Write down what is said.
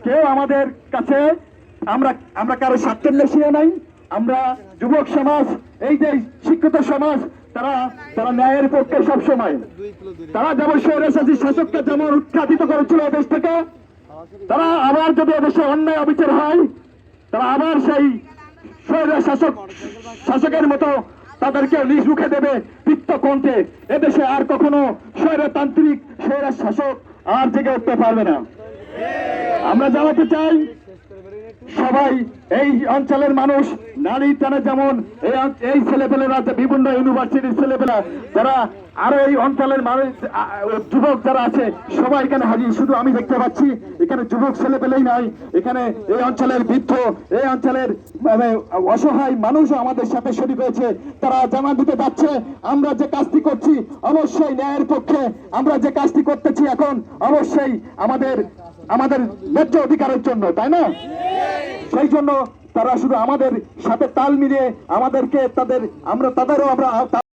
কেউ আমাদের কাছে আমরা আমরা কারো স্বার্থের লেশিয়ে নাই। আমরা যুবক সমাজ, এই যে শিক্ষিত সমাজ, তারা তারা ন্যায়ের পক্ষে সবসময়। তারা যেমন স্বৈরাচারী শাসককে যেমন উৎখাতিত করেছিল দেশ থেকে, তারা আবার যদি এদেশে অন্যায় অবিচার হয়, তারা আবার সেই শাসকের মতো তাদেরকে নিজ মুখে দেবে পিত্ত কণ্ঠে। এদেশে আর কখনো স্বৈরতান্ত্রিক স্বৈরা শাসক আর জেগে উঠতে পারবে না। আমরা জানাতে চাই, সবাই এই অঞ্চলের মানুষ, নারী টানে যেমন এই ছেলেপেলেরা, বিভিন্ন ইউনিভার্সিটির ছেলেপেলা, যারা আরো এই অঞ্চলের মানুষ, যুবক যারা আছে, সবাই এখানে হাজির। শুধু আমি দেখতে পাচ্ছি এখানে যুবক ছেলেপেলেই নাই, এখানে এই অঞ্চলের বৃদ্ধ, এই অঞ্চলের অসহায় মানুষও আমাদের সাথে শরীক হয়েছে। তারা জানান দিতে যাচ্ছে, আমরা যে কাজটি করছি অবশ্যই ন্যায়ের পক্ষে। আমরা যে কাজটি করতেছি এখন অবশ্যই আমাদের ন্যায্য অধিকারের জন্য, তাই না? সেই জন্য তারা শুধু আমাদের সাথে তাল মিলিয়ে আমাদেরকে তাদেরও আমরা